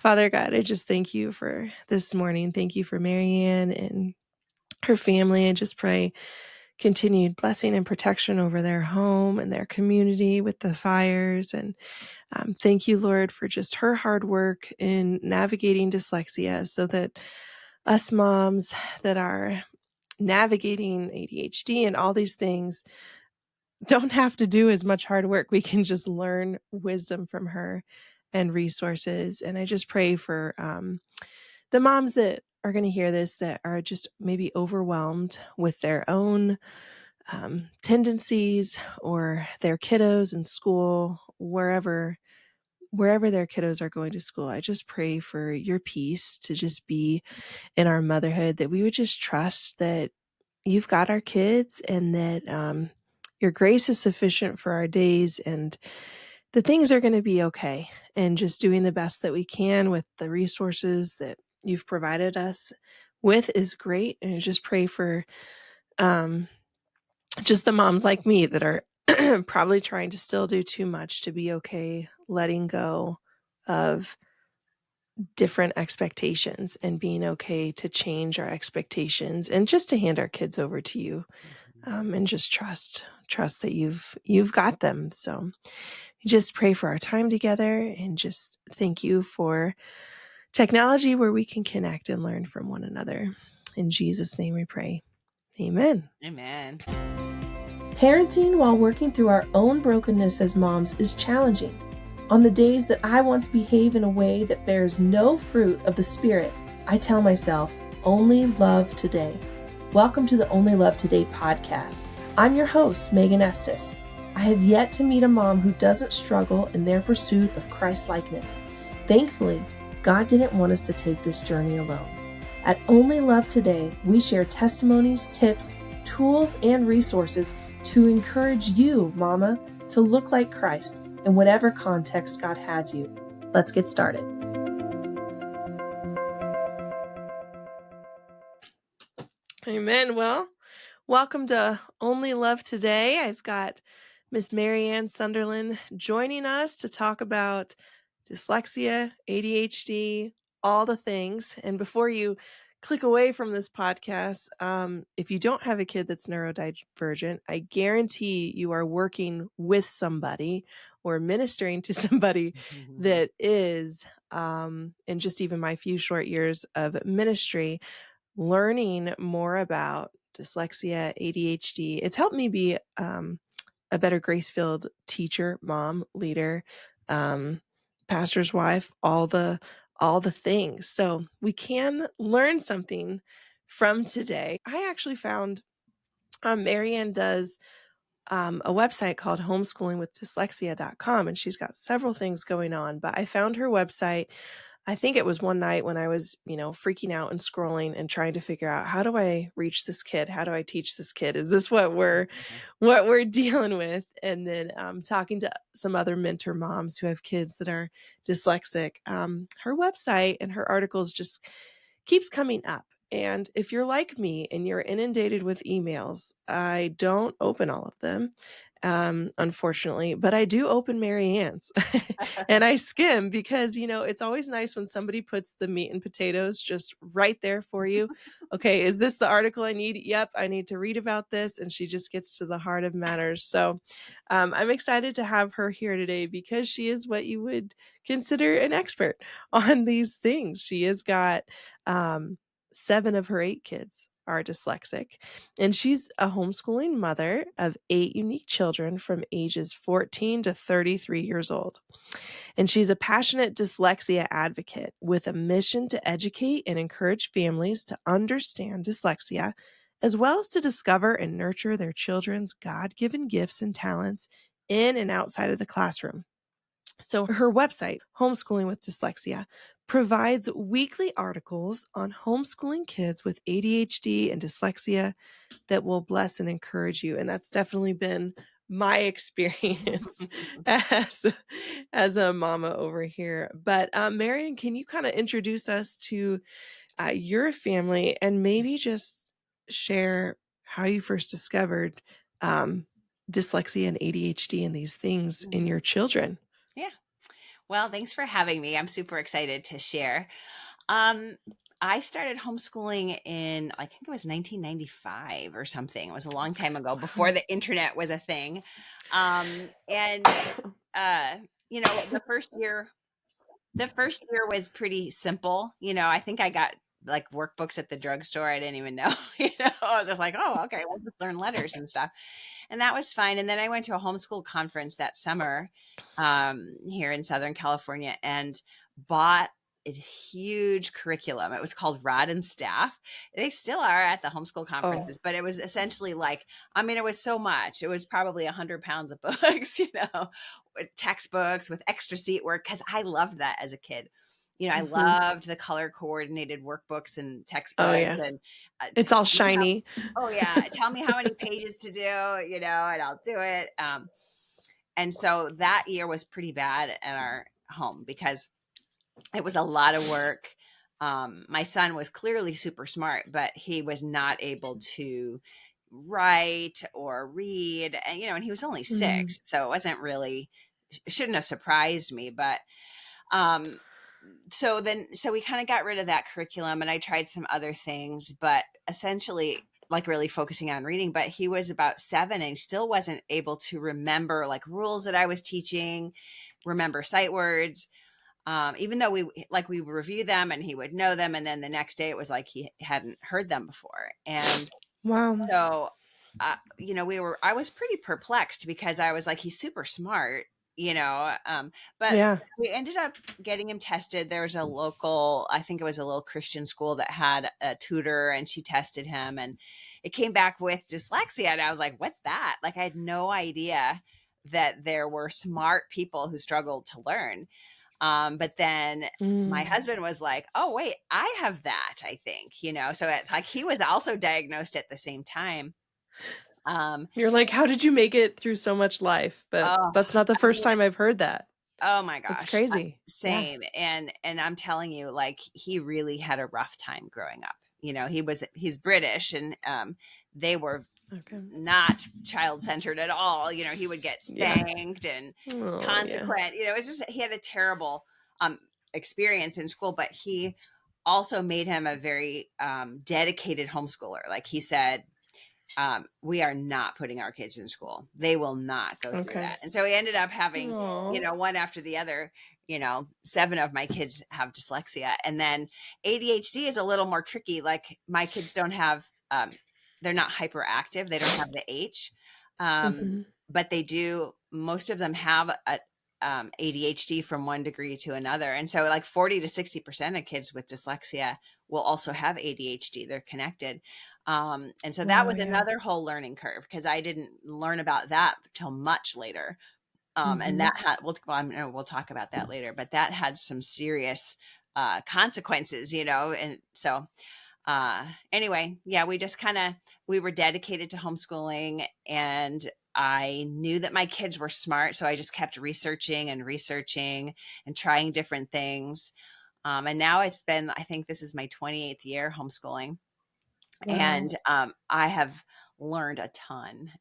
Father God, I just thank you for this morning. Thank you for Marianne and her family. I just pray continued blessing and protection over their home and their community with the fires. And thank you, Lord, for just her hard work in navigating dyslexia so that us moms that are navigating ADHD and all these things don't have to do as much hard work. We can just learn wisdom from her and resources. And I just pray for the moms that are going to hear this that are just maybe overwhelmed with their own tendencies or their kiddos in school, wherever their kiddos are going to school. I just pray for your peace to just be in our motherhood, that we would just trust that you've got our kids and that your grace is sufficient for our days and that things are going to be okay, and just doing the best that we can with the resources that you've provided us with is great. And I just pray for just the moms like me that are probably trying to still do too much to be okay, letting go of different expectations and being okay to change our expectations and just to hand our kids over to you, and just trust that you've got them. So just pray for our time together and just thank you for technology where we can connect and learn from one another. In Jesus' name we pray. Amen. Amen. Parenting while working through our own brokenness as moms is challenging. On the days that I want to behave in a way that bears no fruit of the Spirit, I tell myself, only love today. Welcome to the Only Love Today podcast. I'm your host, Megan Estes. I have yet to meet a mom who doesn't struggle in their pursuit of Christ-likeness. Thankfully, God didn't want us to take this journey alone. At Only Love Today, we share testimonies, tips, tools, and resources to encourage you, Mama, to look like Christ in whatever context God has you. Let's get started. Amen. Well, welcome to Only Love Today. I've got Miss Marianne Sunderland joining us to talk about dyslexia, ADHD, all the things. And before you click away from this podcast, if you don't have a kid that's neurodivergent, I guarantee you are working with somebody or ministering to somebody that is, in just even my few short years of ministry, learning more about dyslexia, ADHD. It's helped me be a better grace-filled teacher, mom, leader, pastor's wife, all the things. So we can learn something from today. I actually found Marianne does a website called homeschoolingwithdyslexia.com, and she's got several things going on. But I found her website. I think it was one night when I was, freaking out and scrolling and trying to figure out, how do I reach this kid? How do I teach this kid? Is this what we're dealing with? And then talking to some other mentor moms who have kids that are dyslexic. Her website and her articles just keeps coming up. And if you're like me and you're inundated with emails, I don't open all of them, unfortunately, but I do open Marianne's and I skim because, it's always nice when somebody puts the meat and potatoes just right there for you. Okay, is this the article I need? Yep, I need to read about this. And she just gets to the heart of matters. So I'm excited to have her here today because she is what you would consider an expert on these things. She has got 7 of her 8 kids are dyslexic, and she's a homeschooling mother of 8 unique children from ages 14 to 33 years old. And she's a passionate dyslexia advocate with a mission to educate and encourage families to understand dyslexia, as well as to discover and nurture their children's God-given gifts and talents in and outside of the classroom. So her website, Homeschooling with Dyslexia, provides weekly articles on homeschooling kids with ADHD and dyslexia that will bless and encourage you. And that's definitely been my experience as a mama over here. But Marianne, can you kind of introduce us to your family and maybe just share how you first discovered dyslexia and ADHD and these things in your children? Yeah. Well, thanks for having me. I'm super excited to share. Um, I started homeschooling in, I think it was 1995 or something. It was a long time ago, before Wow. the internet was a thing. And uh, the first year was pretty simple. I think I got like workbooks at the drugstore. I didn't even know. I was just like, oh, okay, we'll just learn letters and stuff. And that was fine. And then I went to a homeschool conference that summer here in Southern California and bought a huge curriculum. It was called Rod and Staff. They still are at the homeschool Oh. conferences, but it was essentially like, I mean, it was so much. It was probably 100 pounds of books, with textbooks with extra seat work, because I loved that as a kid. I Mhm. loved the color coordinated workbooks and Oh, textbooks yeah. and It's all tell me how shiny. Oh yeah, tell me how many pages to do, and I'll do it. And so that year was pretty bad at our home because it was a lot of work. My son was clearly super smart, but he was not able to write or read, and he was only Mm. 6, so it wasn't really, it shouldn't have surprised me, but um so we kind of got rid of that curriculum and I tried some other things, but essentially like really focusing on reading. But he was about 7 and still wasn't able to remember like rules that I was teaching, remember sight words. Even though we would review them and he would know them, and then the next day it was like he hadn't heard them before. And Wow. so, I was pretty perplexed because I was like, he's super smart, but Yeah. we ended up getting him tested. There was a local, I think it was a little Christian school that had a tutor, and she tested him and it came back with dyslexia. And I was like, what's that? Like, I had no idea that there were smart people who struggled to learn. But then my Mm. husband was like, "Oh, wait, I have that, I think," so like he was also diagnosed at the same time. Um, You're like, "How did you make it through so much life?" But oh, that's not the I first mean, time I've heard that. oh my That's gosh, crazy. Yeah. same. And I'm telling you, like he really had a rough time growing up. He's British, and they were Okay. not child centered at all. He would get Yeah. spanked and Oh, yeah. consequent. It's just he had a terrible um, experience in school, but he also made him a very dedicated homeschooler. Like he said, we are not putting our kids in school. They will not go through Okay. that. And so we ended up having, Aw. one after the other. 7 of my kids have dyslexia. And then ADHD is a little more tricky. Like my kids don't have, they're not hyperactive. They don't have the H. Mhm. But they do, most of them have ADHD from one degree to another. And so like 40 to 60% of kids with dyslexia will also have ADHD. They're connected. And so that Wow, was yeah. another whole learning curve because I didn't learn about that till much later. And Mhm. that had, we'll talk about that later, but that had some serious consequences, and so anyway, yeah, we were dedicated to homeschooling, and I knew that my kids were smart, so I just kept researching and researching and trying different things. And now it's been, I think this is my 28th year homeschooling, Wow. and I have learned a ton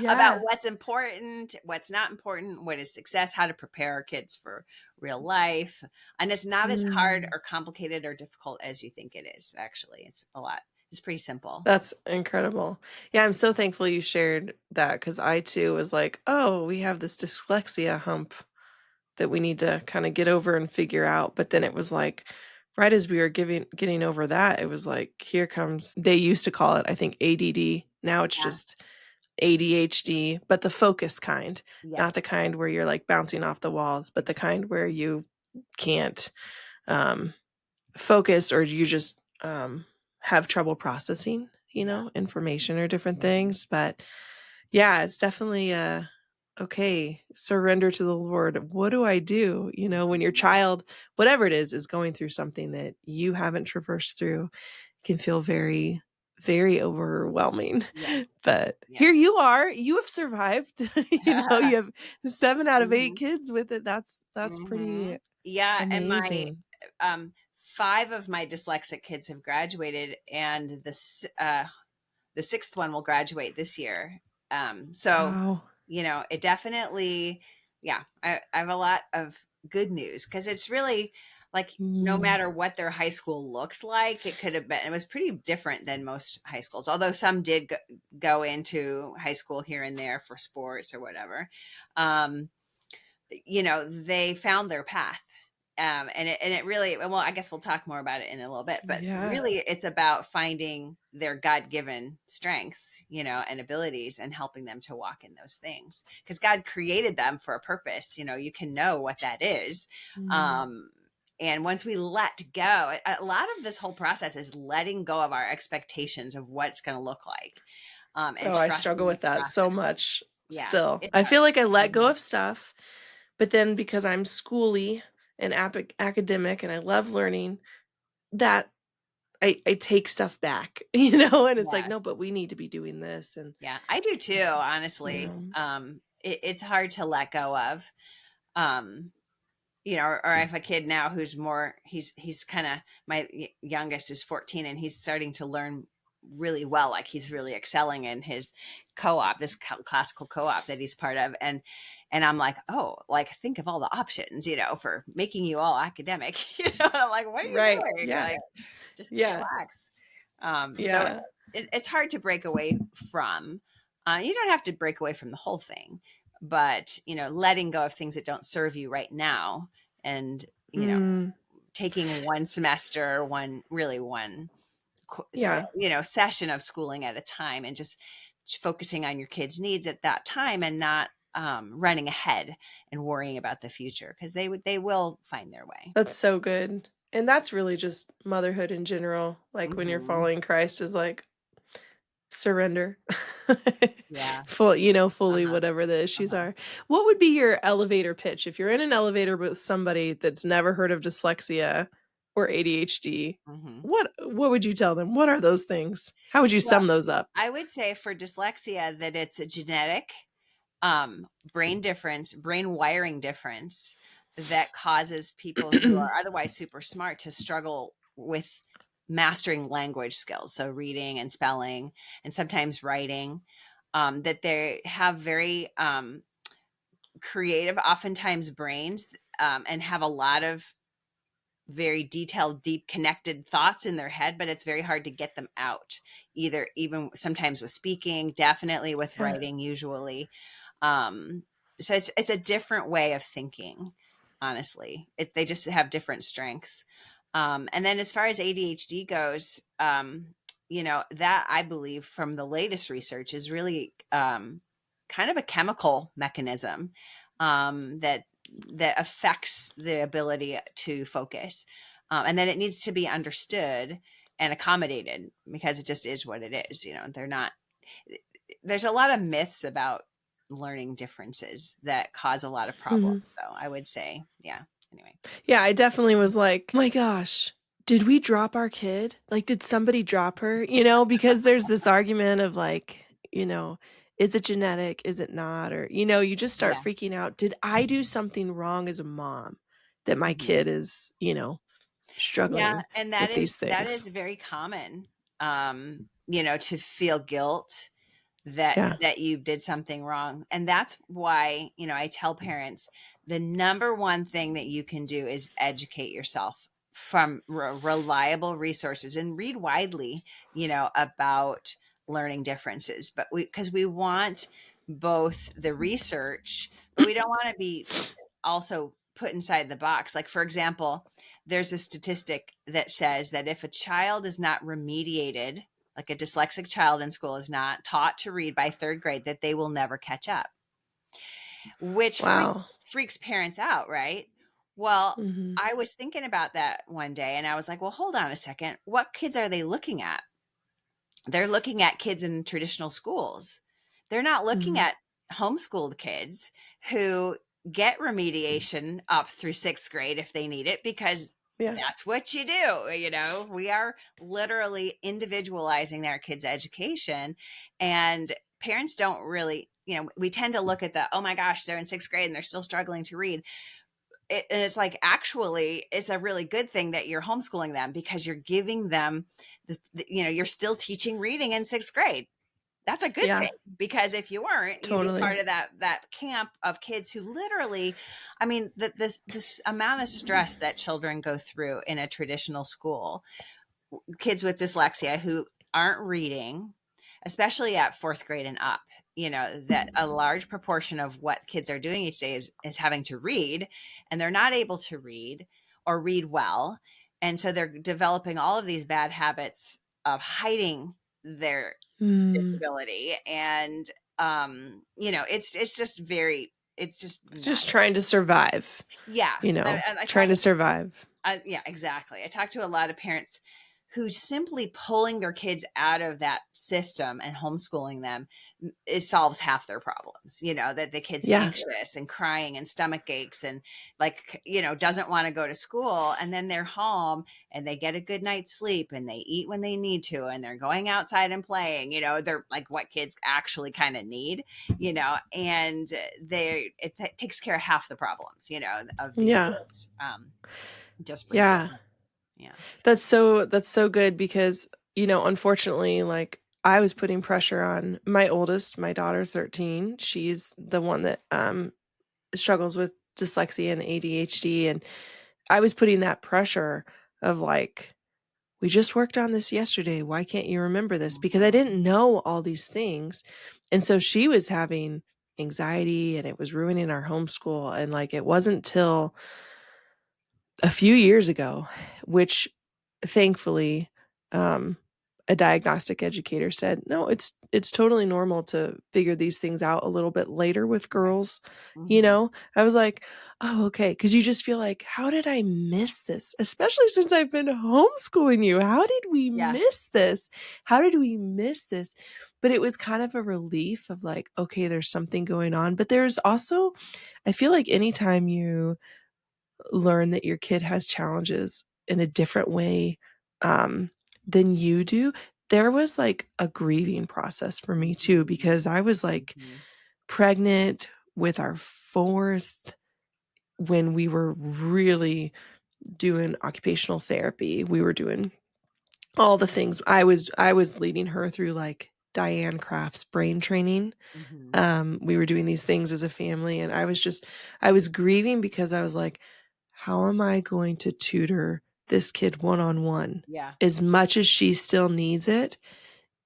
about Yeah. what's important, what's not important, what is success, how to prepare our kids for real life. And it's not as hard Mm. or complicated or difficult as you think it is, actually. It's pretty simple. That's incredible. Yeah, I'm so thankful you shared that because I too was like, "Oh, we have this dyslexia hump that we need to kinda get over and figure out," but then it was like, right as we were getting over that, it was like, here comes they used to call it, I think, ADD, now it's Yeah. just ADHD, but the focus kind, Yep. not the kind where you're, like, bouncing off the walls, but the kind where you can't, um, focus or you just, have trouble processing, Yeah. information or different things, but yeah, it's definitely okay, surrender to the Lord. What do I do? When your Mhm. child, whatever it is going through something that you haven't traversed through, it can feel very, very overwhelming. Yes. But here Yes. you are, you have survived. You have 7 out of 8 hmm kids with it. That's hmm pretty Yeah. And amazing. 5 of my dyslexic kids have graduated, and the 6th one will graduate this year. So, Wow. it definitely, yeah, I have a lot of good news, because it's really like no Mm, matter what their high school looked like, it could have been, it was pretty different than most high schools, although some did go into high school here and there for sports or whatever. Um, they found their path. And it really, well, I guess we'll talk more about it in a little bit, but yeah. really it's about finding their God-given strengths, and abilities, and helping them to walk in those things, because God created them for a purpose. You can know what that is. Mm. um, and once we let go, a lot of this whole process is letting go of our expectations of what it's going to look like, and Oh, I struggle trusting the with that so process. much Yeah, still. it's I hard. feel like I let go Mhm. of stuff, but then because I'm schooly and academic and I love learning, that I take stuff back, and it's like, "No, but Yes. we need to be doing this," and, Yeah, I do too, you honestly. know It's hard to let go of. Um, or I have a kid now who's more, he's kind of, my youngest is 14, and he's starting to learn really well. Like, he's really excelling in his co-op, this classical co-op that he's part of. And I'm like, oh, like, think of all the options, for making you all academic. And I'm like, what are you Right, doing? yeah, Like, just yeah, chillax. So yeah. it's hard to break away from. You don't have to break away from the whole thing, but letting go of things that don't serve you right now, and Mm, taking one semester, one yeah. session of schooling at a time, and just focusing on your kids' needs at that time, and not running ahead and worrying about the future, because they will find their way. That's so good, and that's really just motherhood in general, like, when you're Hmm. following Christ is, like, surrender. Yeah. Fully Uh-huh. whatever the issues Uh-huh. are. What would be your elevator pitch if you're in an elevator with somebody that's never heard of dyslexia or ADHD? Hmm. What would you tell them? What are those things? How would you Well, sum those up? I would say for dyslexia that it's a genetic brain wiring difference that causes people who are otherwise super smart to struggle with mastering language skills. So reading and spelling, and sometimes writing, that they have very creative, oftentimes, brains, and have a lot of very detailed, deep, connected thoughts in their head, but it's very hard to get them out, either, even sometimes with speaking, definitely with Yeah. writing, usually. um so it's a different way of thinking, honestly. They just have different strengths. And then as far as ADHD goes, that, I believe, from the latest research, is really kind of a chemical mechanism, that affects the ability to focus. And then it needs to be understood and accommodated, because it just is what it is. They're not, there's a lot of myths about learning differences that cause a lot of problems. Mhm. So I would say, yeah. Anyway. Yeah, I definitely was like, "My gosh, did we drop our kid? Like, did somebody drop her?" Because there's this argument of like, is it genetic? Is it not? Or, you just start Yeah. freaking out. Did I do something wrong as a mom that my Mhm. kid is, Yeah, struggling and with these that is things? very common. To feel guilt that Yeah. you did something wrong. And that's why, I tell parents, the number one thing that you can do is educate yourself from reliable resources, and read widely, about learning differences. But because we want both the research, but we don't want to be also put inside the box. Like, for example, there's a statistic that says that if a child is not remediated, like a dyslexic child in school is not taught to read by third grade, that they will never catch up, which freaks Wow. freaks parents out, right? Well, Mhm. I was thinking about that one day, and I was like, well, hold on a second. What kids are they looking at? They're looking at kids in traditional schools. They're not looking Mhm. at homeschooled kids who get remediation up through sixth grade if they need it, because Yeah. that's what you do. We are literally individualizing their kids' education. And parents don't really, we tend to look at the, oh my gosh, they're in sixth grade and they're still struggling to read. And it's like, actually, it's a really good thing that you're homeschooling them, because you're giving them you're still teaching reading in sixth grade. that's a good Yeah, thing, because if you weren't, you'd be totally. part of that camp of kids who literally, I mean, this amount of stress that children go through in a traditional school, kids with dyslexia who aren't reading, especially at fourth grade and up, that a large proportion of what kids are doing each day is having to read, and they're not able to read or read well. And so they're developing all of these bad habits of hiding their Mm, disability. And, it's just very, it's just not. just trying to survive, Yeah. I trying talk to survive. Yeah, exactly. I talk to a lot of parents who simply pulling their kids out of that system and homeschooling them, it solves half their problems. That the kid's Yeah, anxious and crying and stomach aches and, like, doesn't want to go to school, and then they're home and they get a good night's sleep and they eat when they need to and they're going outside and playing. They're like what kids actually kind of need. And it takes care of half the problems, of these yeah, kids. Just reading. yeah. Yeah. That's so good because, unfortunately, like I was putting pressure on my oldest, my daughter 13. She's the one that struggles with dyslexia and ADHD, and I was putting that pressure of like, we just worked on this yesterday. Why can't you remember this? Because I Mhm. didn't know all these things. And so she was having anxiety and it was ruining our homeschool. And like it wasn't till a few years ago, which thankfully, um, a diagnostic educator said, no, it's totally normal to figure these things out a little bit later with Right. girls. Mhm. I was like, oh, okay. Cause you just feel like, how did I miss this? Especially since I've been homeschooling you. How did we Yeah. miss this? How did we miss this? But it was kind of a relief of like, okay, there's something going on. But there's also, I feel like anytime you learn that your kid has challenges in a different way um, than you do, there was like a grieving process for me too, Mhm. because I was like Mhm. pregnant with our fourth when we were really doing occupational therapy. We were doing all the things. I was leading her through like Diane Kraft's brain training. Mhm. We were doing these things as a family, and I was grieving because I was like, how am I going to tutor this kid one on one Yeah. as much as she still needs it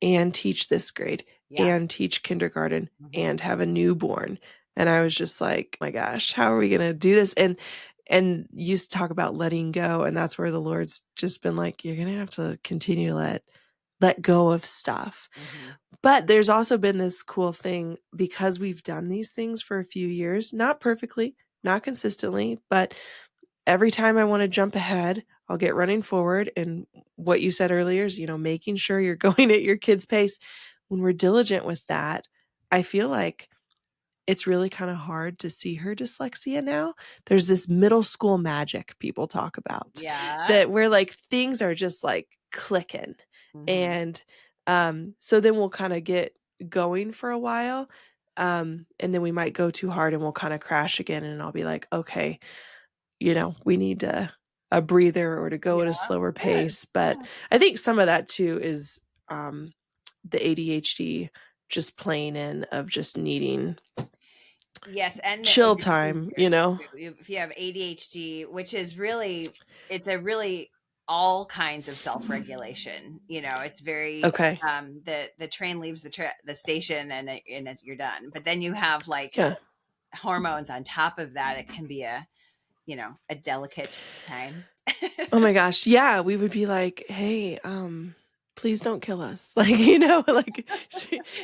and teach this grade Yeah. and teach kindergarten Mhm. and have a newborn? And I was just like, my gosh, how are we going to do this? And you talk about letting go, and that's where the Lord's just been like, you're going to have to continue to let go of stuff. Mhm. But there's also been this cool thing because we've done these things for a few years, not perfectly, not consistently, but every time I want to jump ahead, I'll get running forward. And what you said earlier is, making sure you're going at your kid's pace. When we're diligent with that, I feel like it's really kind of hard to see her dyslexia now. There's this middle school magic people talk about Yeah. that where like things are just like clicking. Mhm. And so then we'll kind of get going for a while. And then we might go too hard and we'll kind of crash again. And I'll be like, okay, we need a breather or to go Yeah. at a slower Good. pace. But Yeah. I think some of that too is um, the ADHD just playing in of just needing Yes, and chill the time, behaviors too. If you have ADHD, which is really, it's a really all kinds of self-regulation. It's very, Okay. the train leaves the station, and you're done. But then you have like Yeah. hormones on top of that. It can be a delicate time. Oh my gosh. Yeah, we would be like, "Hey, please don't kill us." Like, like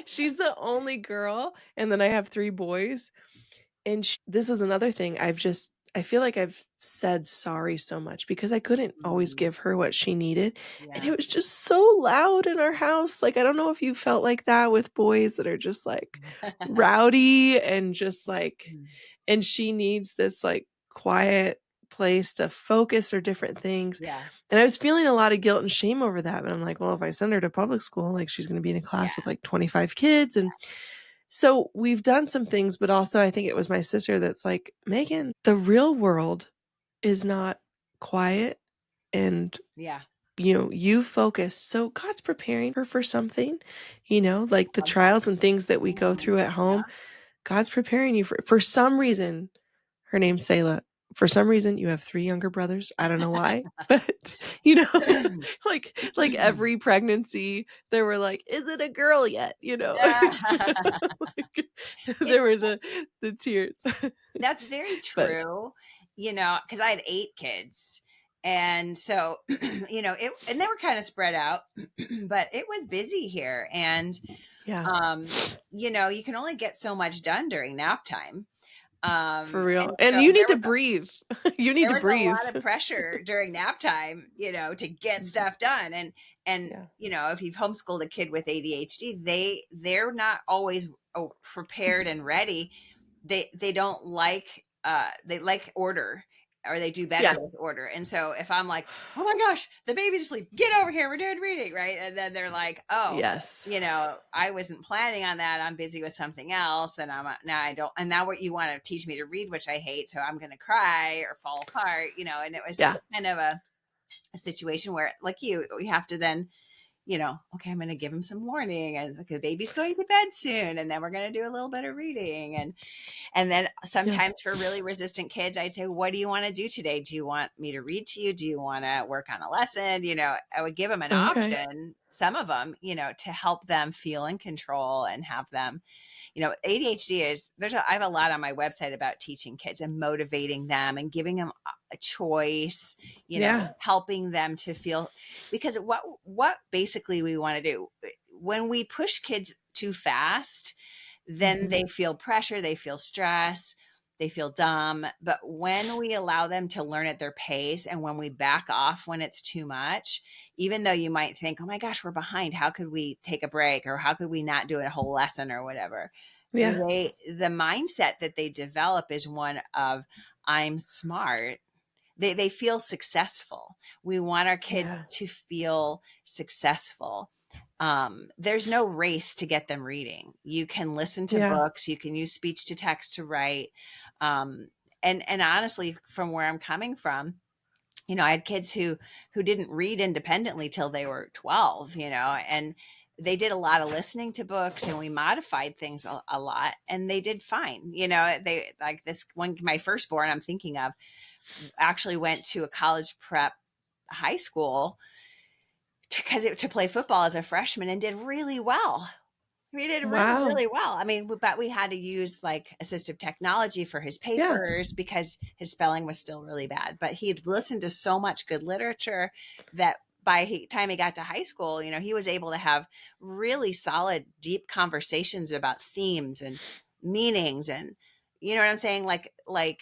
she's the only girl and then I have 3 boys. And this was another thing I feel like I've said sorry so much because I couldn't always Mhm. give her what she needed, and Yeah. it was just so loud in our house. Like, I don't know if you felt like that with boys that are just, like, rowdy and just, like, Mm. and she needs this, like, quiet place to focus or different things, Yeah. and I was feeling a lot of guilt and shame over that, but I'm like, "Well, if I send her to public school, like, she's gonna be in a Yeah. class with, like, 25 kids," and so we've done some things, but also I think it was my sister that's like, "Megan, the real world is not quiet and Yeah. you focus. So God's preparing her for something, like the Love that. trials and things that we go through at home. Yeah. God's preparing you for some reason. Her name's Selah. For some reason, you have 3 younger brothers. I don't know why, but like every pregnancy, they were like, "Is it a girl yet?" Like, It there were the tears. That's very But true, because I had 8 kids. And so, and they were kind of spread out, but it was busy here. And, yeah, you can only get so much done during nap time. for And real. so And you need to breathe. You need there to was a breathe. lot of pressure during nap time, to get stuff done. And Yeah. if you've homeschooled a kid with ADHD, they're not always prepared and ready. They don't like they like order, or they do better Yeah. with order. And so if I'm like, oh my gosh, the baby's asleep, get over here, we're doing reading, right? And then they're like, oh, Yes. I wasn't planning on that. I'm busy with something else. Then now I don't. And now what you want to teach me to read, which I hate. So I'm going to cry or fall apart, and it was Yeah. just kind of a situation where, like we have to then, okay, I'm going to give him some warning, and the baby's going to bed soon. And then we're going to do a little bit of reading. And then Yeah. sometimes for really resistant kids, I'd say, what do you want to do today? Do you want me to read to you? Do you want to work on a lesson? I would give them an Okay. option, some of them, to help them feel in control and have them, ADHD I have a lot on my website about teaching kids and motivating them and giving them a choice, Yeah. helping them to feel, because what basically we want to do when we push kids too fast, then Mhm. they feel pressure, they feel stress, they feel dumb. But when we allow them to learn at their pace, and when we back off when it's too much, even though you might think, oh my gosh, we're behind, how could we take a break, or how could we not do a whole lesson or whatever, Yeah. the mindset that they develop is one of, I'm smart. They feel successful. We want our kids Yeah. to feel successful. There's no race to get them reading. You can listen to Yeah. books, you can use speech to text to write. Um, and honestly, from where I'm coming from, I had kids who didn't read independently till they were 12, and they did a lot of listening to books, and we modified things a lot, and they did fine. They, like this one, my firstborn I'm thinking of, actually went to a college prep high school to play football as a freshman, and did really well. We did really, Wow. really well. I mean, but we had to use like assistive technology for his Yeah. papers because his spelling was still really bad. But he'd listened to so much good literature that by the time he got to high school, he was able to have really solid, deep conversations about themes and meanings, and you know what I'm saying? Like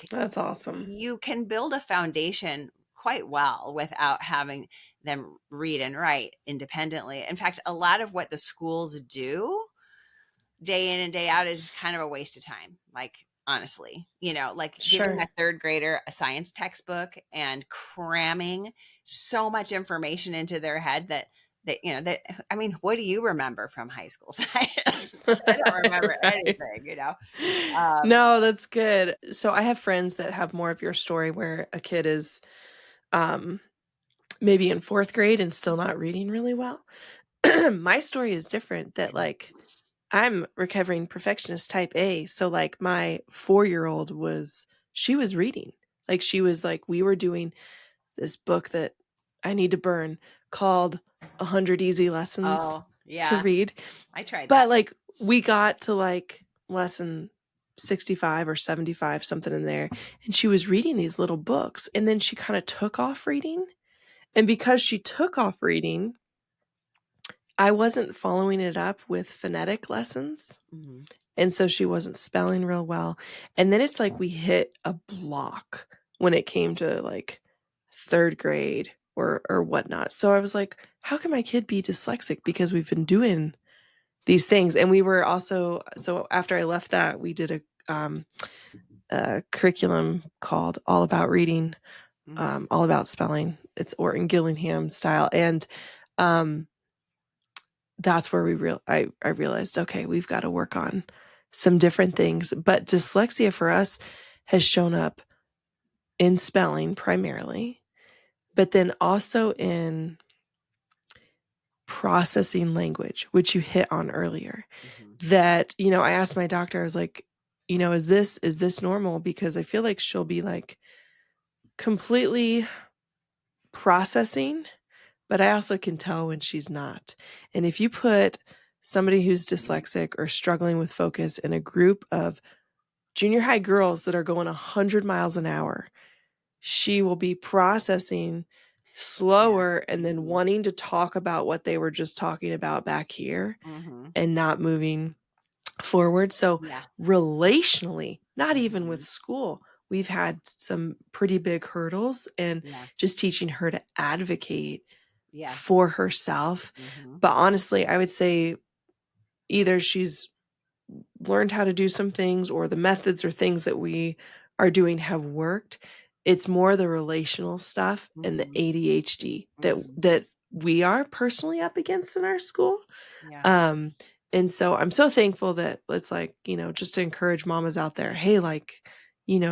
That's awesome. you can build a foundation quite well without having them read and write independently. In fact, a lot of what the schools do day in and day out is kind of a waste of time. Like, honestly, like giving a Sure. third grader a science textbook and cramming so much information into their head that I mean, what do you remember from high school science? I don't remember Right. anything. Um, No, that's good. So I have friends that have more of your story where a kid is, um, maybe in 4th grade and still not reading really well. My story is different that, like, I'm recovering perfectionist type A, so, like, my 4-year-old she was reading. Like, she was like, we were doing this book that I need to burn called 100 Easy Lessons oh to yeah, read, I tried that. but, like, we got to, like, lesson 65 or 75, something in there, and she was reading these little books, and then she kinda took off reading, and because she took off reading, I wasn't following it up with phonetic lessons. Mhm. And so she wasn't spelling real well. And then it's like we hit a block when it came to like 3rd grade or whatnot. So I was like, how can my kid be dyslexic? Because we've been doing these things. And we were also, so after I left that, we did a curriculum called All About Reading, Mhm. All About Spelling. It's Orton Gillingham style. And um, that's where I realized, okay, we've got to work on some different things. But dyslexia for us has shown up in spelling primarily, but then also in processing language, which you hit on earlier. Mhm. That, I asked my doctor, I was like, is this normal? Because I feel like she'll be like completely processing, but I also can tell when she's not. And if you put somebody who's dyslexic or struggling with focus in a group of junior high girls that are going 100 miles an hour, she will be processing Yeah. slower and then Mhm. wanting to talk about what they were just talking about back here Mhm. and not moving forward. So, Yeah. relationally, not even with Mhm. school, we've had some pretty big hurdles and Yeah. just teaching her to advocate Yeah. for herself. Mhm. But honestly, I would say either she's learned how to do some things or the methods or things that we are doing have worked. It's more the relational stuff and the Mhm. ADHD that Mhm. we are personally up against in our school. Yeah. Um, and so I'm so thankful that it's like, just to encourage mamas out there, hey, like,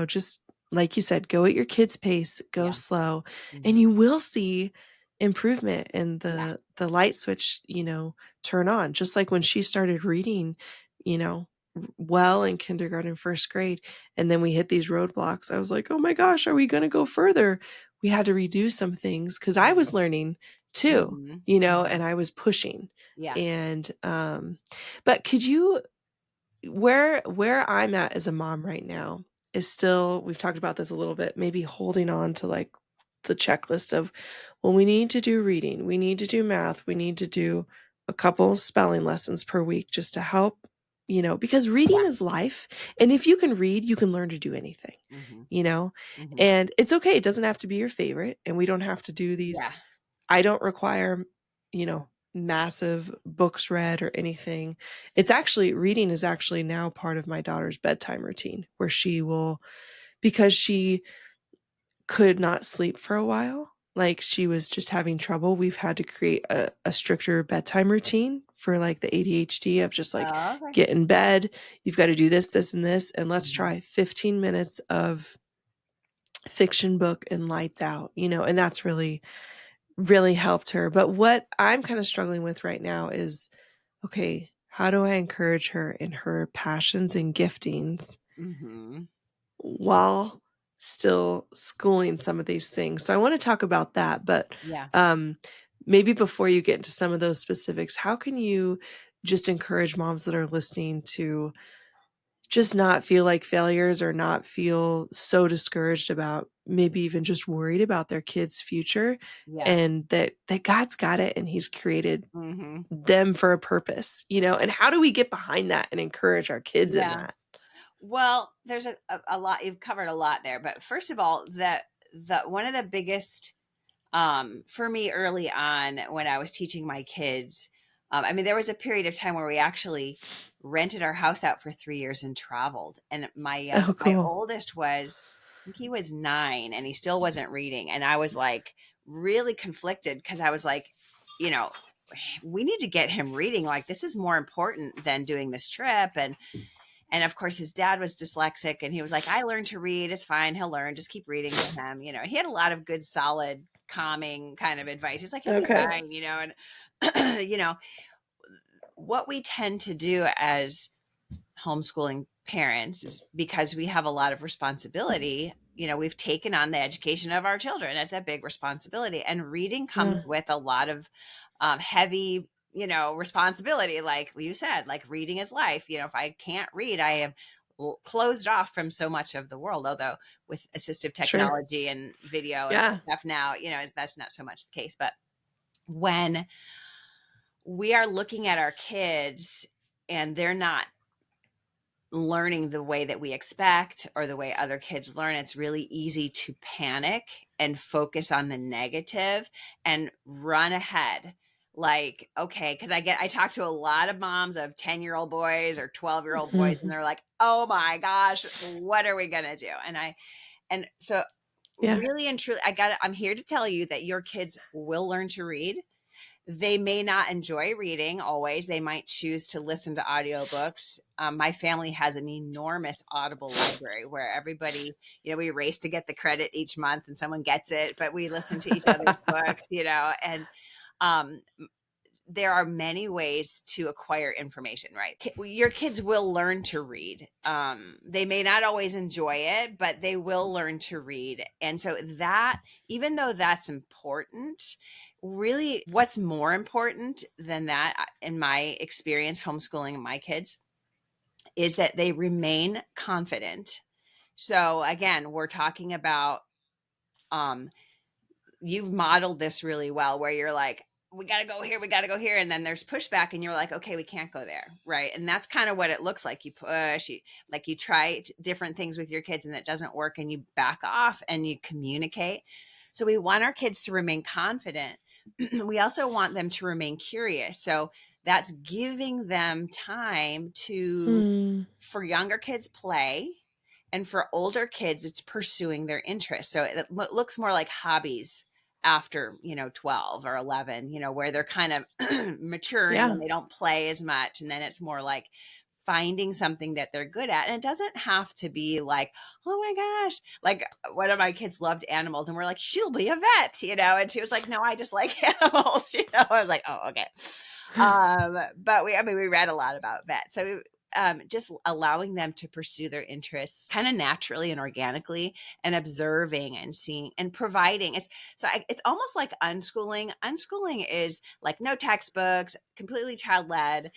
just like you said, go at your kid's pace, go Yeah. slow, and Mhm. you will see improvement and Yeah. the light switch, turn on. Just like when she started reading, you know, well in kindergarten, first grade, and then we hit these roadblocks. I was like, oh my gosh, are we going to go further? We had to redo some things because I was Mhm. learning too, Mhm. and Mhm. I was pushing. Yeah. And but could you where I'm at as a mom right now is still, we've talked about this a little bit, maybe holding on to like the checklist of, well, we need to do reading, we need to do math, we need to do a couple spelling lessons per week just to help, because reading Yeah. is life. And if you can read, you can learn to do anything, Mhm. you know? Mhm. And it's okay. It doesn't have to be your favorite. And we don't have to do Yeah. these. I don't require, massive books read or anything. It's actually, reading is actually now part of my daughter's bedtime routine where she will, because she could not sleep for a while, like she was just having trouble. We've had to create a stricter bedtime routine for like the ADHD of just like Oh, okay. get in bed. You've got to do this, this, and this. And let's Mhm. try 15 minutes of fiction book and lights out, and that's really, really helped her. But what I'm kind of struggling with right now is, okay, how do I encourage her in her passions and giftings Mhm. while still schooling some of these things? So I want to talk about that, but Yeah. um, maybe before you get into some of those specifics, how can you just encourage moms that are listening to just not feel like failures or not feel so discouraged about, maybe even just worried about their kids' future, Yeah. and that God's got it and he's created Mhm. them for a purpose, and how do we get behind that and encourage our kids in Yeah. that? Well, there's a lot you've covered a lot there, but first of all, the one of the biggest for me early on when I was teaching my kids, I mean, there was a period of time where we actually rented our house out for 3 years and traveled. And Oh, my cool. oldest was, I think he was 9, and he still wasn't reading. And I was like really conflicted because I was like, you know, we need to get him reading. Like this is more important than doing this trip. And of course his dad was dyslexic and he was like, I learned to read, it's fine, he'll learn, just keep reading to him. He had a lot of good solid calming kind of advice. He's like, he'll be Okay. fine. And what we tend to do as homeschooling parents is because we have a lot of responsibility. We've taken on the education of our children as a big responsibility, and reading Yeah. comes with a lot of heavy responsibility. Like you said, like reading is life. If I can't read, I am closed off from so much of the world. Although with assistive Sure. technology and video and Yeah. stuff now, that's not so much the case. But when we are looking at our kids and they're not learning the way that we expect or the way other kids learn, it's really easy to panic and focus on the negative and run ahead. Like, okay, because I talk to a lot of moms of 10-year-old boys or 12-year-old boys, and Mhm. they're like, oh my gosh, what are we gonna do? And so Yeah. really and truly, I'm here to tell you that your kids will learn to read. They may not enjoy reading always. They might choose to listen to audiobooks. My family has an enormous Audible library where everybody, we race to get the credit each month and someone gets it, but we listen to each other's books, and um, there are many ways to acquire information, right? Your kids will learn to read. They may not always enjoy it, but they will learn to read. And so that, even though that's important, really what's more important than that, in my experience homeschooling my kids, is that they remain confident. So again, we're talking about, you've modeled this really well, where you're like, we got to go here, we got to go here. And then there's pushback and you're like, okay, we can't go there. Right. And that's kind of what it looks like. You push, you try different things with your kids and that doesn't work, and you back off and you communicate. So we want our kids to remain confident. We also want them to remain curious. So that's giving them time to, Mm. for younger kids, play. And for older kids, it's pursuing their interests. So it looks more like hobbies after, 12 or 11, where they're kind of maturing Yeah. and they don't play as much. And then it's more like finding something that they're good at. And it doesn't have to be like, oh my gosh, like one of my kids loved animals and we're like, she'll be a vet, and she was like, no, I just like animals, I was like, oh, okay. But we read a lot about vets. So just allowing them to pursue their interests kind of naturally and organically, and observing and seeing and providing. It's almost like unschooling. Unschooling is like no textbooks, completely child-led,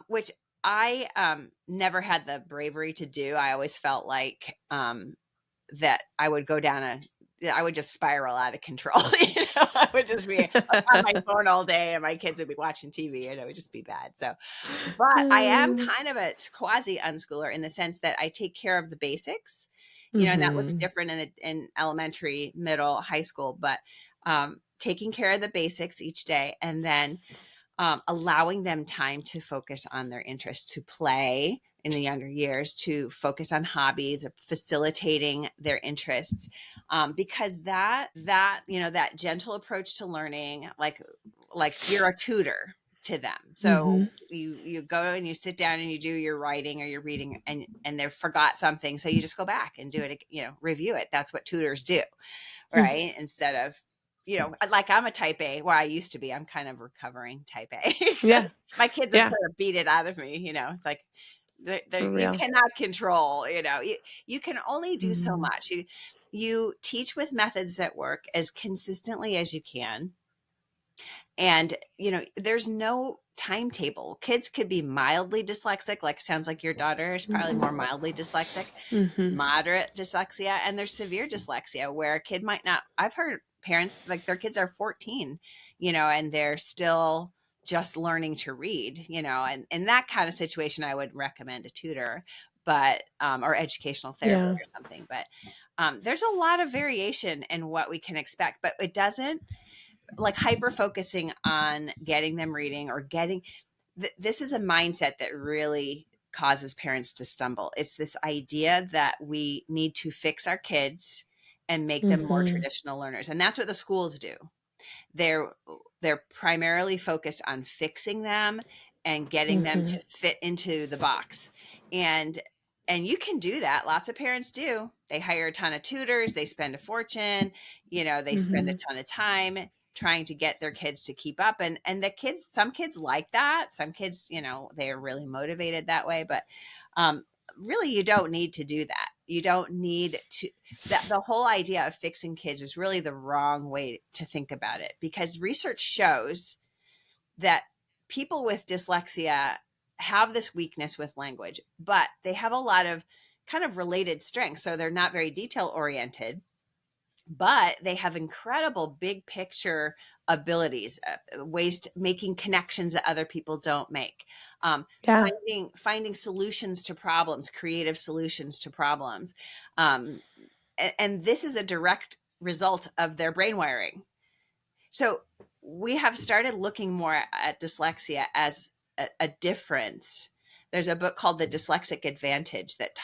which I never had the bravery to do. I always felt like that I would go down I would just spiral out of control. I would just be on my phone all day and my kids would be watching TV and it would just be bad. So, but I am kind of a quasi unschooler in the sense that I take care of the basics, and that looks Mhm. different in elementary, middle, high school, but taking care of the basics each day, and then allowing them time to focus on their interests, to play in the younger years, to focus on hobbies, facilitating their interests, because that gentle approach to learning, like you're a tutor to them. So Mhm. you go and you sit down and you do your writing or your reading, and they forgot something, so you just go back and do it, review it. That's what tutors do, Mm. right? Instead of, like I'm a type A, where I used to be. I'm kind of recovering type A because Yeah. my kids have Yeah. sort of beat it out of me. It's like For you real. cannot control. You can only do so Mhm. much. You teach with methods that work as consistently as you can, and there's no timetable. Kids could be mildly dyslexic, like sounds like your daughter is probably more mildly dyslexic, Mhm. moderate dyslexia, and there's severe dyslexia where a kid might not. I've heard parents like their kids are 14, and they're still just learning to read, and in that kind of situation, I would recommend a tutor, but or educational therapist Yeah. or something. But there's a lot of variation in what we can expect, but it doesn't, like hyper focusing on getting them reading or this is a mindset that really causes parents to stumble. It's this idea that we need to fix our kids and make them more Mhm. traditional learners. And that's what the schools do. They're they're primarily focused on fixing them and getting them to Mhm. fit into the box. And you can do that. Lots of parents do. They hire a ton of tutors, they spend a fortune, they spend a Mhm. ton of time trying to get their kids to keep up, and some kids like that. Some kids, they're really motivated that way, but um really you don't need to do that. You don't need to. That the whole idea of fixing kids is really the wrong way to think about it, because research shows that people with dyslexia have this weakness with language, but they have a lot of kind of related strengths. So they're not very detail oriented, but they have incredible big picture abilities, ways to making connections that other people don't make, Yeah. finding solutions to problems, creative solutions to problems, um, and this is a direct result of their brain wiring. So we have started looking more at dyslexia as a difference. There's a book called The Dyslexic Advantage that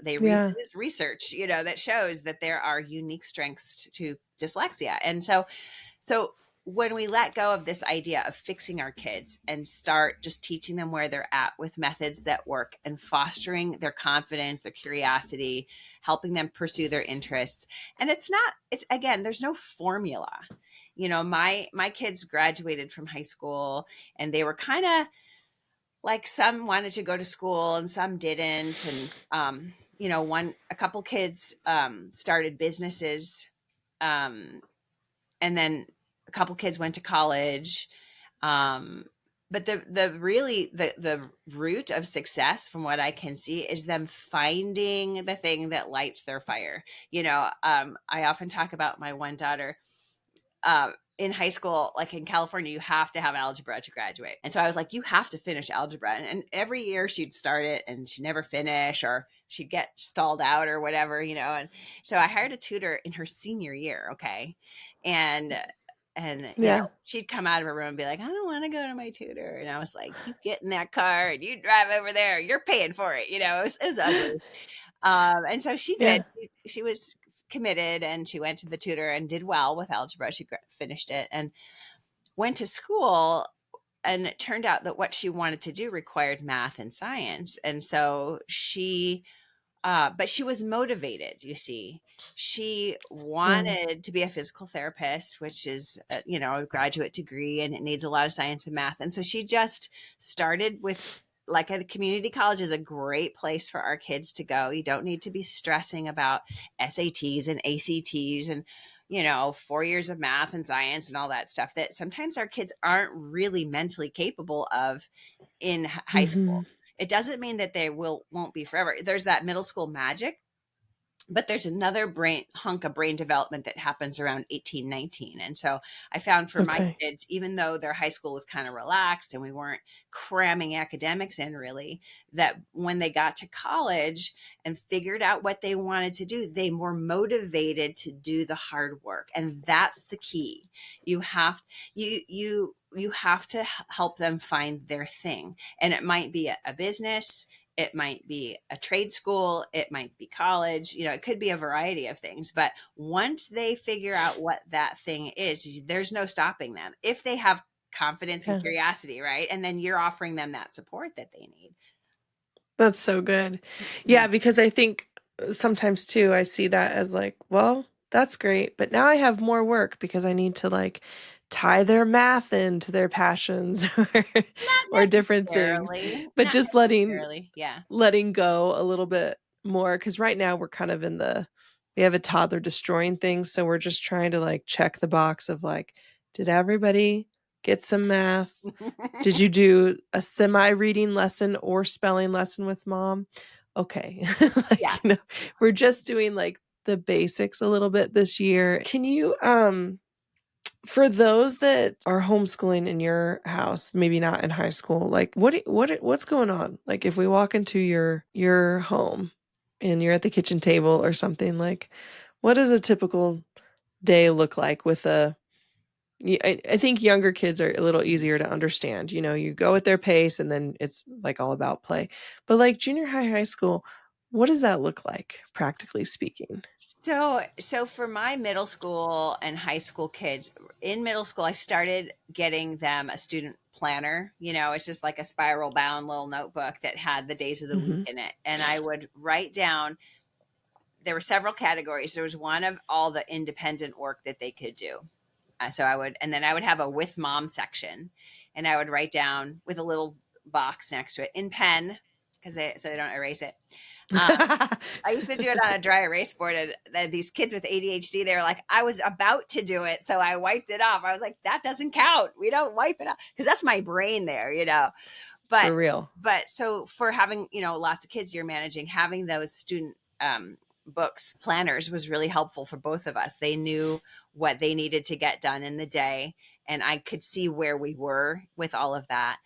they read Yeah. this research, that shows that there are unique strengths to dyslexia. And so when we let go of this idea of fixing our kids and start just teaching them where they're at with methods that work and fostering their confidence, their curiosity, helping them pursue their interests. And it's again, there's no formula. my kids graduated from high school, and they were kind of like, some wanted to go to school and some didn't. And a couple kids started businesses, um, and then a couple kids went to college. Um, but the root of success, from what I can see, is them finding the thing that lights their fire. I often talk about my one daughter. In high school, like in California, you have to have algebra to graduate. And so I was like, you have to finish algebra. And every year she'd start it and she'd never finish, or she'd get stalled out or whatever. And so I hired a tutor in her senior year. Okay. And Yeah. she'd come out of her room and be like, I don't want to go to my tutor. And I was like, you get in that car and you drive over there. You're paying for it. It was ugly. And so she did. Yeah. She was committed, and she went to the tutor and did well with algebra. She finished it and went to school. And it turned out that what she wanted to do required math and science. And so but she was motivated, you see. She Yeah. wanted to be a physical therapist, which is, a graduate degree, and it needs a lot of science and math. And so she just started with, like, a community college is a great place for our kids to go. You don't need to be stressing about SATs and ACTs and, 4 years of math and science and all that stuff that sometimes our kids aren't really mentally capable of in high Hmm. school. It doesn't mean that they won't be forever. There's that middle school magic, but there's another hunk of brain development that happens around 18, 19. And so I found for my Okay. kids, even though their high school was kind of relaxed and we weren't cramming academics in really, that when they got to college and figured out what they wanted to do, they were motivated to do the hard work. And that's the key. You have you have to help them find their thing. And it might be a business, it might be a trade school, it might be college, it could be a variety of things. But once they figure out what that thing is, there's no stopping them if they have confidence and Yeah. curiosity, right? And then you're offering them that support that they need. That's so good. Yeah. Yeah, because I think sometimes too, I see that as like, well, that's great, but now I have more work because I need to like tie their math into their passions or Not different things. necessarily. But Not just necessarily. Yeah. letting go a little bit more, because right now we're kind of in we have a toddler destroying things, so we're just trying to like check the box of like, did everybody get some math? Did you do a semi-reading lesson or spelling lesson with mom? Okay. Yeah. We're just doing like the basics a little bit this year. Can you for those that are homeschooling in your house, maybe not in high school, like what's going on? Like if we walk into your home and you're at the kitchen table or something, like what does a typical day look like with I think younger kids are a little easier to understand. You go at their pace and then it's like all about play. But like junior high, high school, what does that look like, practically speaking? So for my middle school and high school kids, in middle school, I started getting them a student planner. It's just like a spiral bound little notebook that had the days of the week Mhm. in it. And I would write down, there were several categories. There was one of all the independent work that they could do. And then I would have a with mom section, and I would write down with a little box next to it in pen, so they don't erase it. I used to do it on a dry erase board, and these kids with ADHD, they were like, I was about to do it, so I wiped it off. I was like, that doesn't count. We don't wipe it off because that's my brain there. But For real. so for having lots of kids you're managing, having those student books planners was really helpful for both of us. They knew what they needed to get done in the day, and I could see where we were with all of that.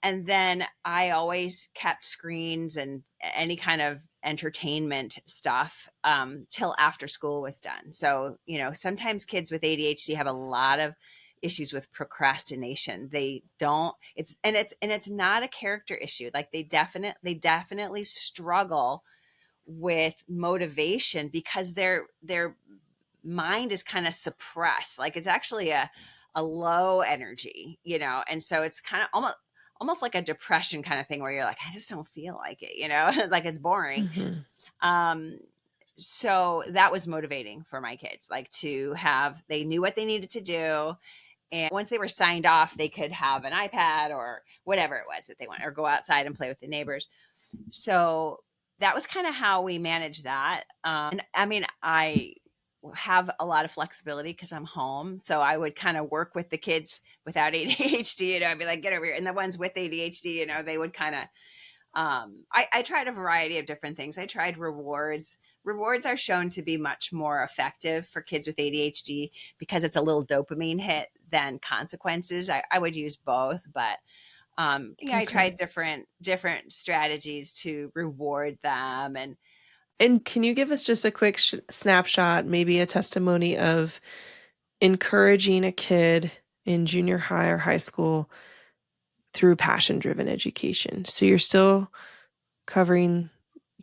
And then I always kept screens and any kind of entertainment stuff till after school was done. So, sometimes kids with ADHD have a lot of issues with procrastination. They don't, it's not a character issue. Like they definitely struggle with motivation because their mind is kind of suppressed. Like it's actually a low energy, and so it's kind of almost like a depression kind of thing where you're like, I just don't feel like it, like it's boring. Mhm. Um, so that was motivating for my kids, like to have, they knew what they needed to do. And once they were signed off, they could have an iPad or whatever it was that they want, or go outside and play with the neighbors. So that was kind of how we managed that. And I mean, I have a lot of flexibility because I'm home. So I would kind of work with the kids without ADHD, I'd be like, get over here. And the ones with ADHD, they would kind of, I tried a variety of different things. I tried rewards. Rewards are shown to be much more effective for kids with ADHD because it's a little dopamine hit than consequences. I would use both, but I Okay. tried different strategies to reward them. And can you give us just a quick snapshot, maybe a testimony of encouraging a kid in junior high or high school through passion-driven education? So you're still covering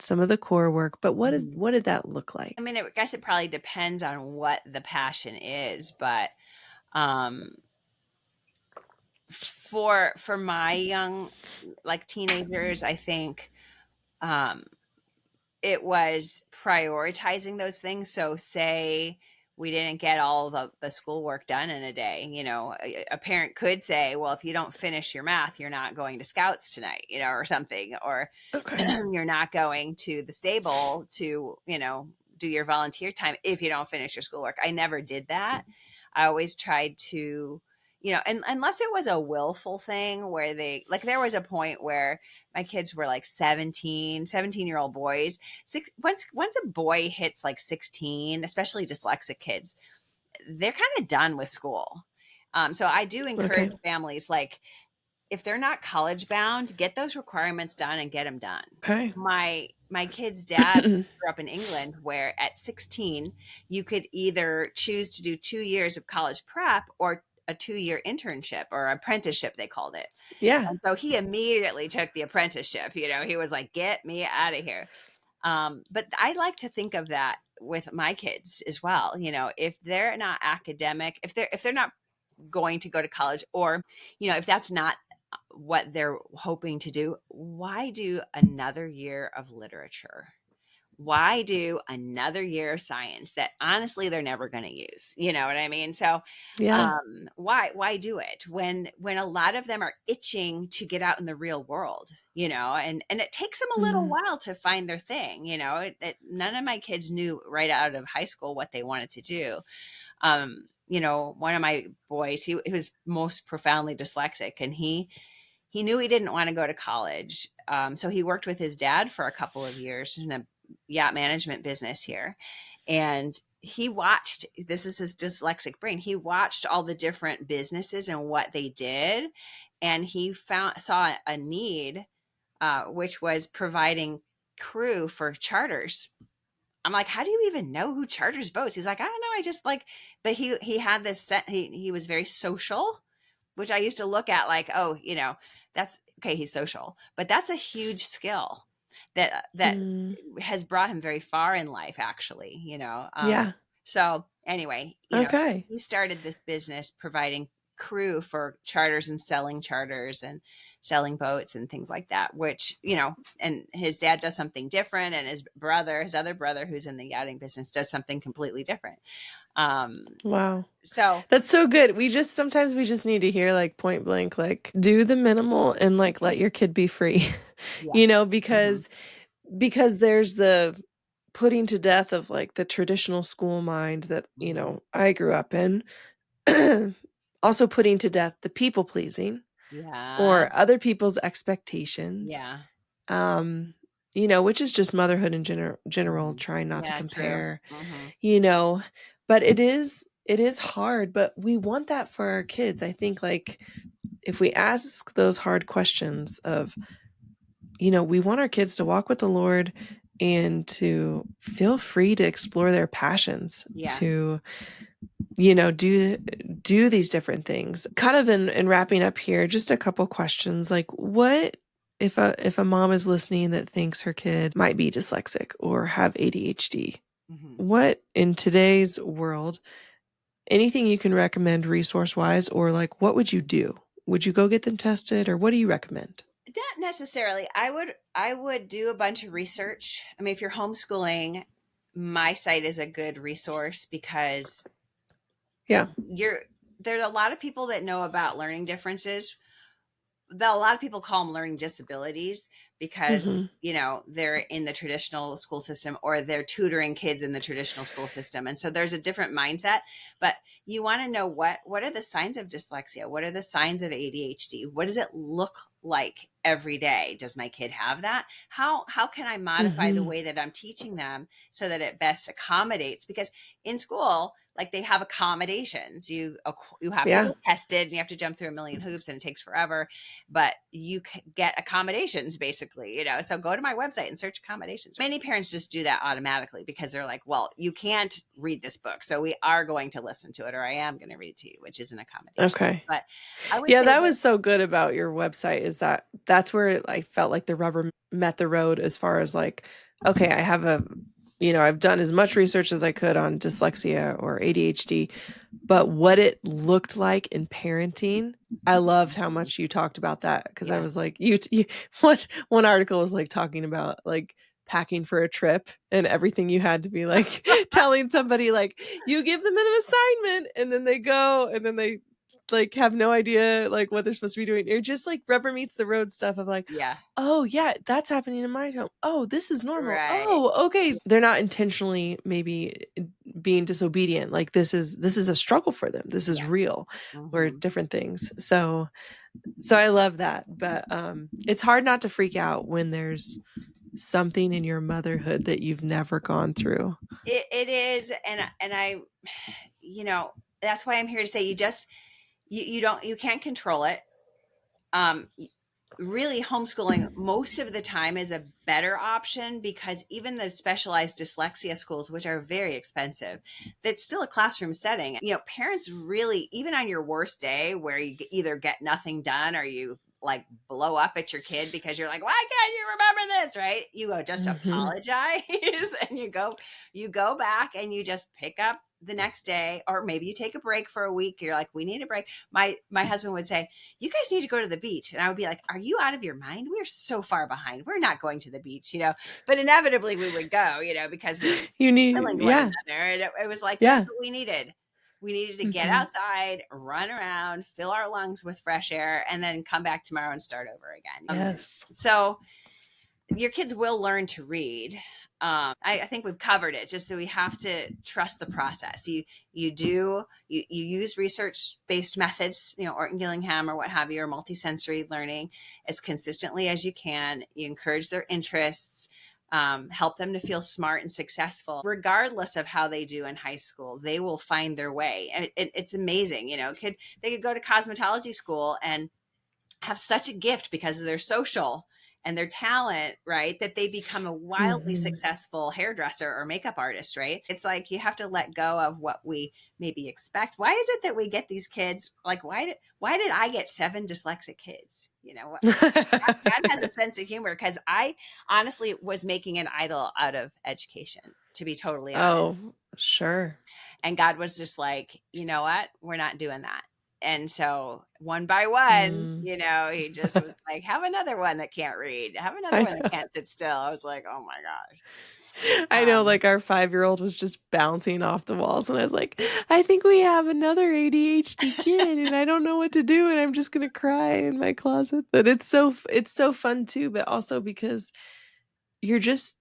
some of the core work, but what did that look like? I mean, I guess it probably depends on what the passion is, but um, for my young, like, teenagers, I think um, it was prioritizing those things. So say we didn't get all the schoolwork done in a day, a parent could say, well, if you don't finish your math, you're not going to scouts tonight, or something, or Okay. you're not going to the stable to, do your volunteer time if you don't finish your schoolwork. I never did that. I always tried to, and unless it was a willful thing where they, like, there was a point where my kids were like 17-year-old boys. Once a boy hits like 16, especially dyslexic kids, they're kind of done with school. So I do encourage Okay. families, like, if they're not college bound, get those requirements done and get them done. Okay. My kid's dad grew up in England, where at 16 you could either choose to do 2 years of college prep or a 2-year internship or apprenticeship, they called it. Yeah. And so he immediately took the apprenticeship. He was like, get me out of here. But I like to think of that with my kids as well. If they're not academic, if they're not going to go to college, or if that's not what they're hoping to do, why do another year of literature? Why do another year of science that honestly they're never going to use? You know what I mean? So Yeah. why do it when a lot of them are itching to get out in the real world, and it takes them a little Mm. while to find their thing. None of my kids knew right out of high school what they wanted to do. One of my boys, he was most profoundly dyslexic, and he knew he didn't want to go to college. So he worked with his dad for a couple of years in a yacht management business here. And he watched, this is his dyslexic brain, he watched all the different businesses and what they did. And he saw a need, which was providing crew for charters. I'm like, how do you even know who charters boats? He's like, I don't know. I just like, but he had this set. He was very social, which I used to look at like, oh, that's okay. He's social, but that's a huge skill that Mm. has brought him very far in life, actually. Yeah. So anyway, Okay. he started this business providing crew for charters and selling charters and selling boats and things like that, which, and his dad does something different, and his other brother who's in the yachting business does something completely different. Um, Wow. so That's so good. Sometimes we just need to hear like point blank, like do the minimal and like let your kid be free, yeah. you know, Hmm. because there's the putting to death of like the traditional school mind that, Hmm. I grew up in. Also putting to death the people pleasing Yeah. or other people's expectations. Yeah. Um, which is just motherhood in general, Hmm. trying not to Yeah, true. compare, Hmm. you know, but it is hard, but we want that for our kids. I think like if we ask those hard questions of, we want our kids to walk with the Lord and to feel free to explore their passions, Yeah. to, do these different things. Kind of in wrapping up here, just a couple questions. Like what if a mom is listening that thinks her kid might be dyslexic or have ADHD? Hmm. What in today's world, anything you can recommend resource wise, or like what would you do? Would you go get them tested, or what do you recommend? Not necessarily. I would do a bunch of research. I mean, if you're homeschooling, my site is a good resource because Yeah. there's a lot of people that know about learning differences. Though a lot of people call them learning disabilities because Mhm. they're in the traditional school system or they're tutoring kids in the traditional school system, and so there's a different mindset. But you want to know what are the signs of dyslexia, what are the signs of ADHD, what does it look like every day? Does my kid have that? How can I modify the Mhm. way that I'm teaching them so that it best accommodates? Because in school, like, they have accommodations. You have to Yeah. get tested and you have to jump through a million hoops and it takes forever, but you get accommodations basically. So go to my website and search accommodations. Many parents just do that automatically because they're like, well, you can't read this book, so we are going to listen to it, or I am going to read it to you, which is an accommodation. Okay. But I would Yeah, say that that, was so good about your website is that's where I felt like the rubber met the road as far as like, okay, I have I've done as much research as I could on dyslexia or ADHD, but what it looked like in parenting, I loved how much you talked about that because I yeah. was like, one article was like talking about like packing for a trip and everything you had to be like telling somebody like you give them an assignment and then they go and then they like have no idea like what they're supposed to be doing. You're just like rubber meets the road stuff of like, Yeah. oh yeah, that's happening in my home. Oh, this is normal. Right. Oh, okay. They're not intentionally maybe being disobedient. Like this is a struggle for them. This is Yeah. real or Hmm. different things. So I love that. But it's hard not to freak out when there's something in your motherhood that you've never gone through. It is, and I, that's why I'm here to say, you can't control it. um Really, homeschooling most of the time is a better option because even the specialized dyslexia schools, which are very expensive, that's still a classroom setting. Parents really, even on your worst day where you either get nothing done or you like blow up at your kid because you're like, why can't you remember this, right? You go just Mhm. apologize and you go back and you just pick up the next day, or maybe you take a break for a week. You're like, we need a break. My husband would say, you guys need to go to the beach. And I would be like, are you out of your mind? We're so far behind. We're not going to the beach. But inevitably we would go, because we were You need killing one yeah. another. And it was like just Yeah. what we needed. We needed to get Mhm. outside, run around, fill our lungs with fresh air, and then come back tomorrow and start over again. Yes. So your kids will learn to read. I think we've covered it. Just that we have to trust the process. You use research based methods, Orton Gillingham or what have you, or multisensory learning as consistently as you can. You encourage their interests. Help them to feel smart and successful, regardless of how they do in high school. They will find their way, and it's amazing. They could go to cosmetology school and have such a gift because of their social and their talent, right? That they become a wildly Mhm. successful hairdresser or makeup artist, right? It's like you have to let go of what we maybe expect. Why is it that we get these kids? Like, why did I get 7 dyslexic kids? What God has a sense of humor, because I honestly was making an idol out of education, to be totally honest. Oh, sure. And God was just like, you know what? We're not doing that. And so one by one, Mm. he just was like, have another one that can't read, have another I one that know. can't sit still. I was like, oh my gosh. I know, Um, like, our 5-year-old was just bouncing off the walls, and I was like, "I think we have another ADHD kid, and I don't know what to do, and I'm just gonna cry in my closet." But it's so fun too, but also because you're just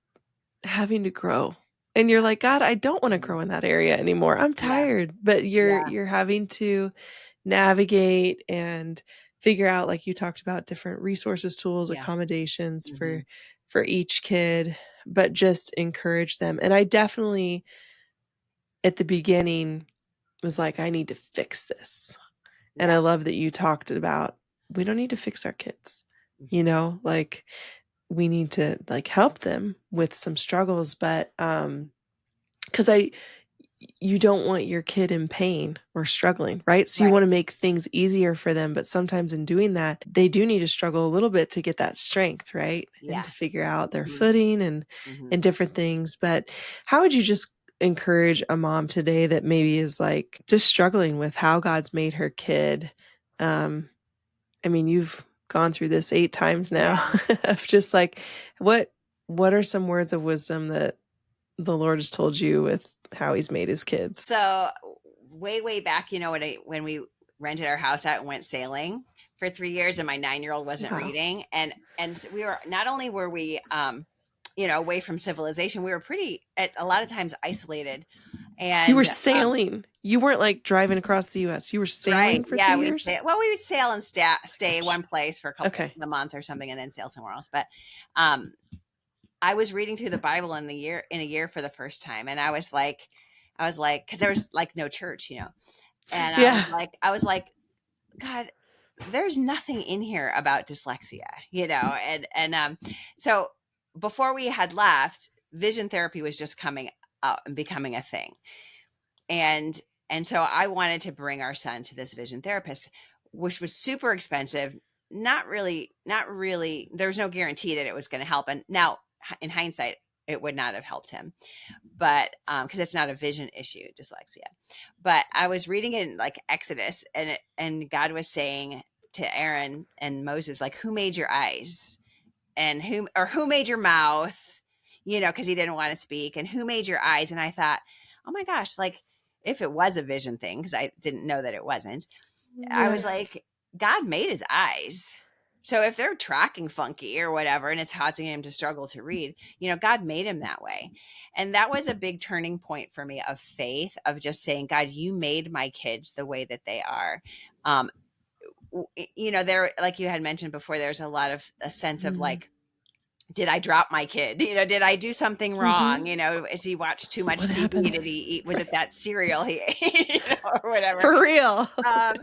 having to grow, and you're like, "God, I don't wanna mhm. grow in that area anymore. I'm Yeah. tired." But Yeah. you're having to navigate and figure out, like you talked about, different resources, tools, Yeah. accommodations Hmm. for each kid, but just encourage them. And I definitely at the beginning was like, I need to fix this. And I Yeah. love that you talked about we don't need to fix our kids. Like we need to like help them with some struggles, but cuz I you don't want your kid in pain or struggling, right? So you Right. want to make things easier for them, but sometimes in doing that, they do need to struggle a little bit to get that strength, right? And Yeah. to figure out their Hmm. footing and Hmm. different things. But how would you just encourage a mom today that maybe is like just struggling with how God's made her kid? Um, I mean, you've gone through this 8 times now Yeah. of just like what what are some words of wisdom that the Lord has told you with how he's made his kids? So way back, when we rented our house out and went sailing for 3 years, and my 9-year-old wasn't Wow. reading, and so we were not only were we away from civilization, we were pretty at a lot of times isolated, You were and sailing. You weren't like driving across the US. You were right, sailing for yeah, 3 we'd years? say, well, we would sail and stay one place for Okay. a month or something, and then sail somewhere else. But um, I was reading through the Bible in a year for the first time, and I was like, because there was like no church, and Yeah. I was like, God, there's nothing in here about dyslexia, and so before we had left, vision therapy was just coming out and becoming a thing, and so I wanted to bring our son to this vision therapist, which was super expensive. Not really. There was no guarantee that it was going to help. And now, in hindsight, it would not have helped him, but because it's not a vision issue, dyslexia. But I was reading in like Exodus, and God was saying to Aaron and Moses, like, who made your eyes, and who made your mouth, because he didn't want to speak, and who made your eyes. And I thought, oh my gosh, like, if it was a vision thing, because I didn't know that it wasn't, I was Yeah. like, God made his eyes. So if they're tracking funky or whatever, and it's causing him to struggle to read, God made him that way. And that was a big turning point for me of faith, of just saying, God, you made my kids the way that they are. Um, there, like you had mentioned before, there's a lot of a sense of Mm. like, did I drop my kid? Did I do something wrong? Mhm. Has he watched too much What TV? happened? Did he eat? Was it that cereal he ate, or whatever? For real. Um,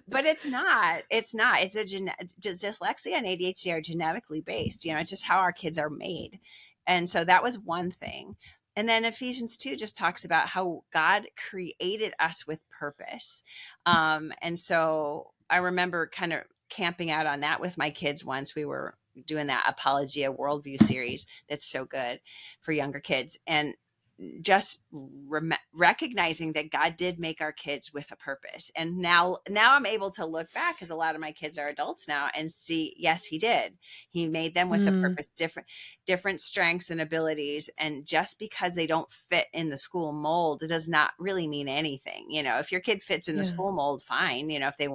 but it's not. It's not. It's dyslexia and ADHD are genetically based. It's just how our kids are made, and so that was one thing. And then Ephesians 2 just talks about how God created us with purpose. And so I remember kind of camping out on that with my kids once. We were doing that Apologia Worldview series that's so good for younger kids. And just recognizing that God did make our kids with a purpose. And now I'm able to look back, because a lot of my kids are adults now, and see, yes, he did. He made them with a Mm. purpose, different strengths and abilities. And just because they don't fit in the school mold, it does not really mean anything. If your kid fits in the Yeah. school mold, fine, if they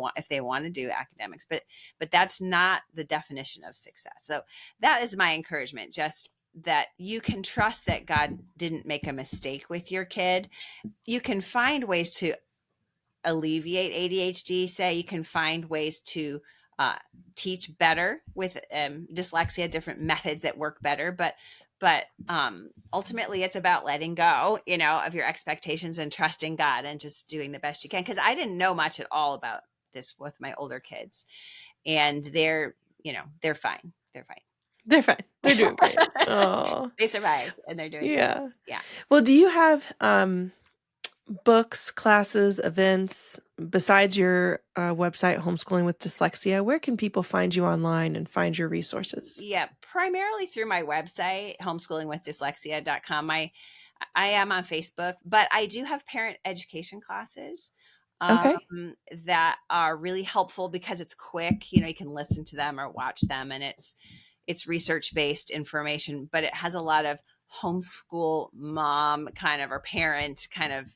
want to do academics, but that's not the definition of success. So that is my encouragement, just that you can trust that God didn't make a mistake with your kid. You can find ways to alleviate ADHD. Say you can find ways to teach better with dyslexia, different methods that work better. But ultimately, it's about letting go, of your expectations and trusting God and just doing the best you can. Because I didn't know much at all about this with my older kids, and they're fine. They're fine. They're fine. They're doing great. Oh. They survived, and they're doing great. Yeah. Yeah. Well, do you have, books, classes, events besides your, website, Homeschooling with Dyslexia? Where can people find you online and find your resources? Yeah, primarily through my website, homeschoolingwithdyslexia.com. I am on Facebook, but I do have parent education classes Okay. that are really helpful because it's quick. You can listen to them or watch them, and it's research based information, but it has a lot of homeschool mom kind of, or parent kind of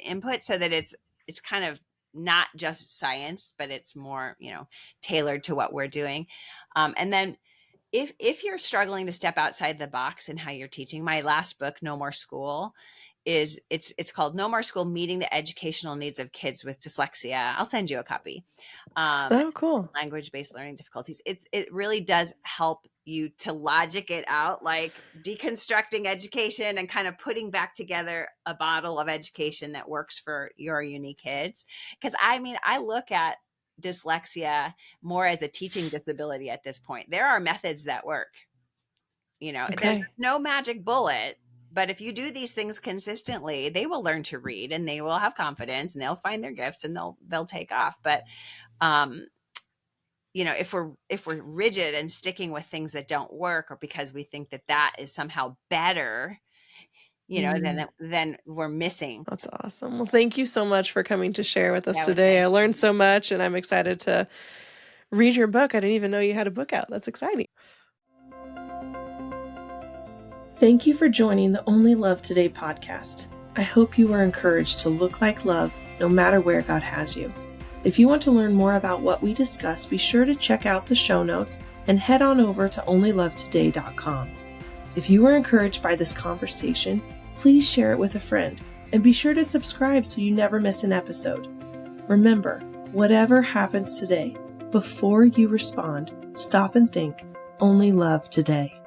input, so that it's kind of not just science, but it's more tailored to what we're doing. And then if you're struggling to step outside the box in how you're teaching, my last book, No More School, it's called No More School: Meeting the Educational Needs of Kids with Dyslexia. I'll send you a copy. Oh, cool. Language-based learning difficulties. It really does help you to logic it out, like deconstructing education and kind of putting back together a model of education that works for your unique kids. Because I look at dyslexia more as a teaching disability at this point. There are methods that work. There's Okay. no magic bullet, but if you do these things consistently, they will learn to read, and they will have confidence, and they'll find their gifts, and they'll take off. But um, if we're rigid and sticking with things that don't work, or because we think that is somehow better, Mm, then we're missing. that's awesome. Well, thank you so much for coming to share with us Yeah, well, today. thank I learned you. so much, and I'm excited to read your book. I didn't even know you had a book out. That's exciting. Thank you for joining the Only Love Today podcast. I hope you are encouraged to look like love no matter where God has you. If you want to learn more about what we discuss, be sure to check out the show notes and head on over to onlylovetoday.com. If you were encouraged by this conversation, please share it with a friend and be sure to subscribe so you never miss an episode. Remember, whatever happens today, before you respond, stop and think, only love today.